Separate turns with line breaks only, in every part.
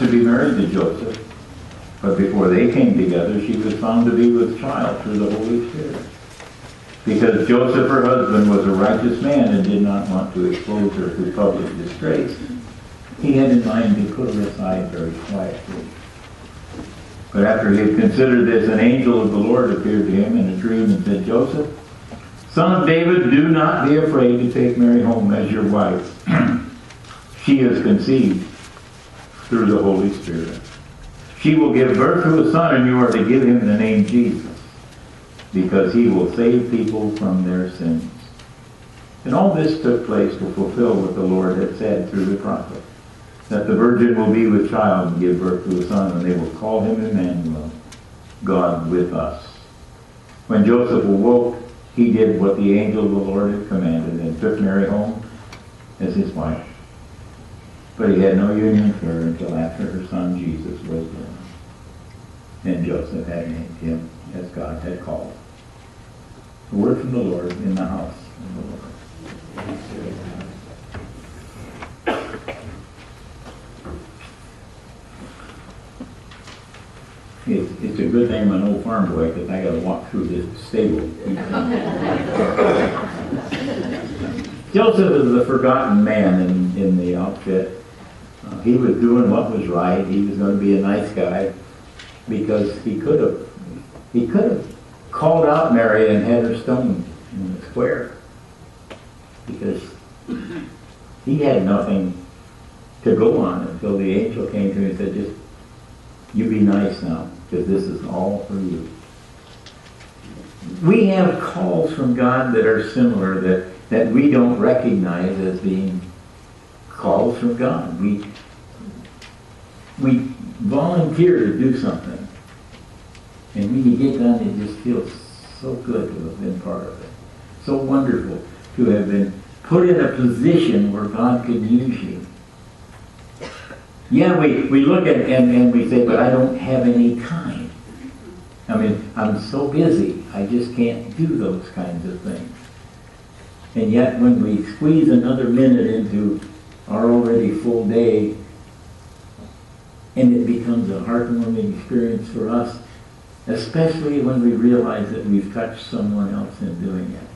to be married to Joseph, but before they came together, she was found to be with child through the Holy Spirit. Because Joseph, her husband, was a righteous man and did not want to expose her to public disgrace, he had in mind to put her aside very quietly. But after he had considered this, an angel of the Lord appeared to him in a dream and said, Joseph, son of David, do not be afraid to take Mary home as your wife. She is conceived through the Holy Spirit. She will give birth to a son, and you are to give him the name Jesus, because he will save people from their sins. And all this took place to fulfill what the Lord had said through the prophet, that the virgin will be with child and give birth to a son, and they will call him Emmanuel, God with us. When Joseph awoke, he did what the angel of the Lord had commanded and took Mary home as his wife. But he had no union with her until after her son Jesus was born. And Joseph had named him as God had called. A word from the Lord in the house of the Lord. It's a good thing I'm an old farm boy, because I got to walk through this stable. Joseph is the forgotten man in the outfit. He was doing what was right. He was going to be a nice guy, because he could have called out Mary and had her stoned in the square, because he had nothing to go on until the angel came to him and said, just you be nice now, because this is all for you. We have calls from God that are similar, that we don't recognize as being calls from God. We volunteer to do something, and when you get done, it just feels so good to have been part of it. So wonderful to have been put in a position where God could use you. Yeah, we look at and we say, but I don't have any time. I mean, I'm so busy, I just can't do those kinds of things. And yet when we squeeze another minute into our already full day, and it becomes a heartwarming experience for us, especially when we realize that we've touched someone else in doing it.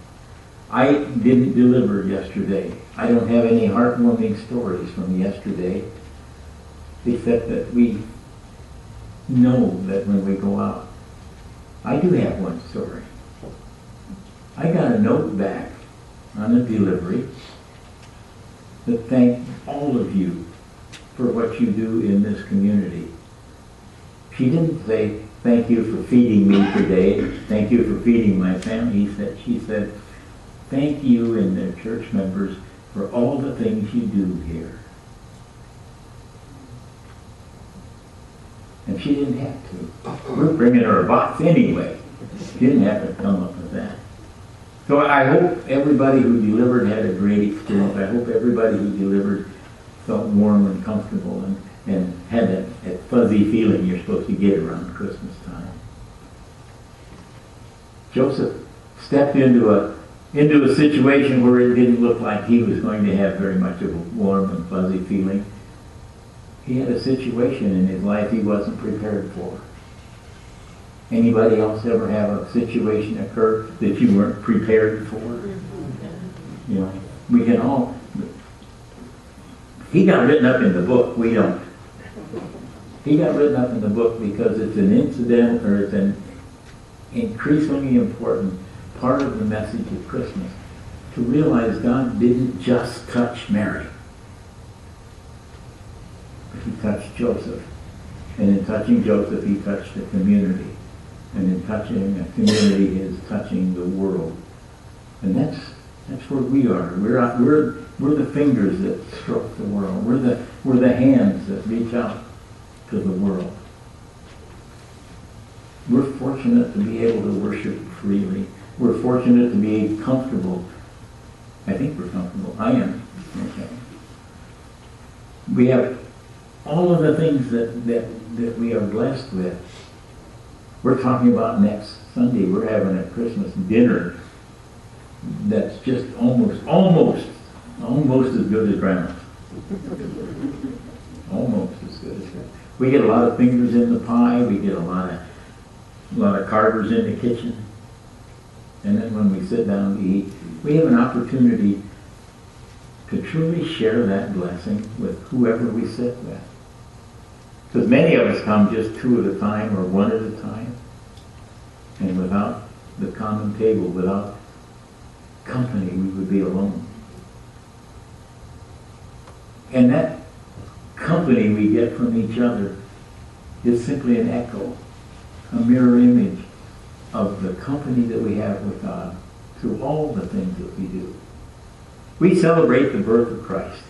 I didn't deliver yesterday. I don't have any heartwarming stories from yesterday, except that we know that when we go out. I do have one story. I got a note back on a delivery that thanked all of you for what you do in this community. She didn't say, thank you for feeding me today, thank you for feeding my family. She said, thank you and their church members for all the things you do here. And she didn't have to. We're bringing her a box anyway. She didn't have to come up with that. So I hope everybody who delivered had a great experience. I hope everybody who delivered felt warm and comfortable and had that fuzzy feeling you're supposed to get around Christmas time. Joseph stepped into a situation where it didn't look like he was going to have very much of a warm and fuzzy feeling. He had a situation in his life he wasn't prepared for. Anybody else ever have a situation occur that you weren't prepared for? You know, we can all. He got written up in the book. We don't. He got written up in the book because it's an incident, or it's an increasingly important part of the message of Christmas, to realize God didn't just touch Mary. He touched Joseph. And in touching Joseph, he touched the community. And in touching a community, he is touching the world. And that's where we are. We're the fingers that stroke the world. We're the hands that reach out to the world. We're fortunate to be able to worship freely. We're fortunate to be comfortable. I think we're comfortable. I am. Okay. We have all of the things that we are blessed with. We're talking about next Sunday. We're having a Christmas dinner that's just almost as good as Grandma's. Almost as good as Grandma's. We get a lot of fingers in the pie. We get a lot of carvers in the kitchen. And then when we sit down to eat, we have an opportunity to truly share that blessing with whoever we sit with. Because many of us come just two at a time or one at a time. And without the common table, without company, we would be alone. And that company we get from each other is simply an echo, a mirror image of the company that we have with God through all the things that we do. We celebrate the birth of Christ.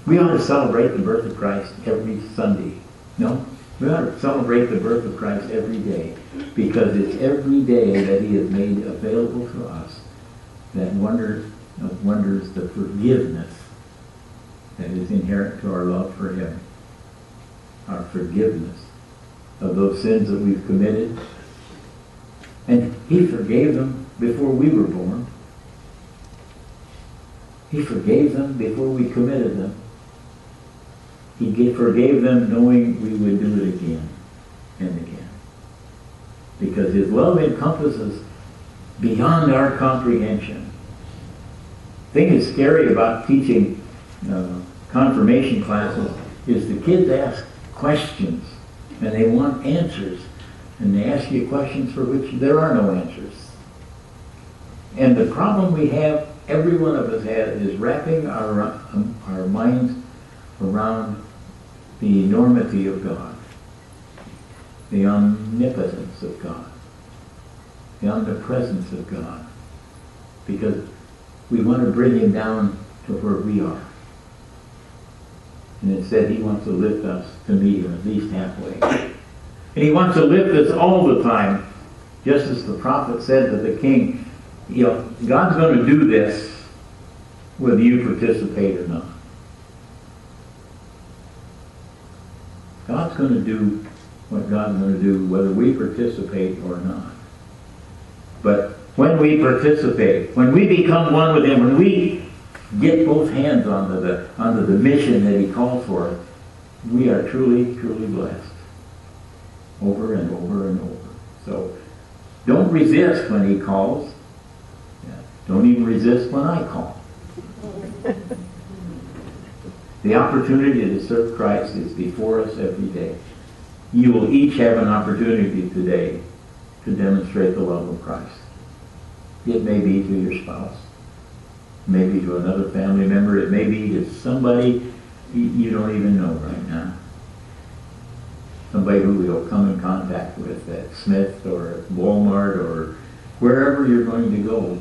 We ought to celebrate the birth of Christ every Sunday. No? We ought to celebrate the birth of Christ every day, because it's every day that He has made available to us that wonder of wonders, the forgiveness that is inherent to our love for Him. Our forgiveness of those sins that we've committed. And He forgave them before we were born. He forgave them before we committed them. He forgave them knowing we would do it again and again. Because His love encompasses beyond our comprehension. The thing that's scary about teaching confirmation classes is the kids ask questions and they want answers. And they ask you questions for which there are no answers. And the problem we have, every one of us has, is wrapping our minds around the enormity of God, the omnipotence of God, the omnipresence of God, because we want to bring Him down to where we are. And instead He wants to lift us to meet Him at least halfway. And He wants to lift us all the time, just as the prophet said to the king, you know, God's going to do this whether you participate or not. God's going to do what God's going to do whether we participate or not. But when we participate, when we become one with Him, when we get both hands onto the mission that He calls for, we are truly, truly blessed. Over and over and over. So don't resist when He calls. Don't even resist when I call. The opportunity to serve Christ is before us every day. You will each have an opportunity today to demonstrate the love of Christ. It may be to your spouse, maybe to another family member, it may be to somebody you don't even know right now. Somebody who you'll come in contact with at Smith or at Walmart or wherever you're going to go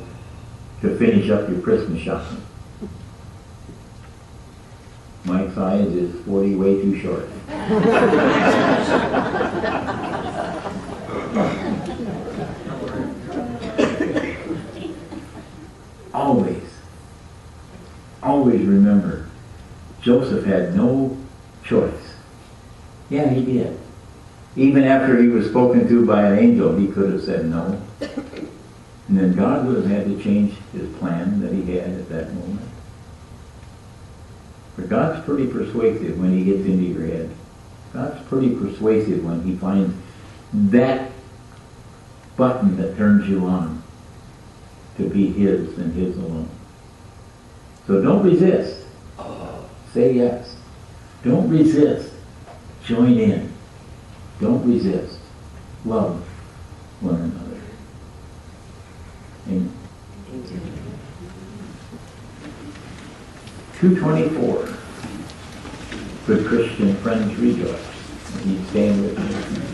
to finish up your Christmas shopping. My size is 40 way too short. Always remember, Joseph had no choice. Yeah, he did. Even after he was spoken to by an angel, he could have said no. And then God would have had to change His plan that He had at that moment. But God's pretty persuasive when He gets into your head. God's pretty persuasive when He finds that button that turns you on to be His and His alone. So don't resist. Say yes. Don't resist. Join in. Don't resist. Love one another. Amen. 224. Good Christian friends, rejoice. You stand with me.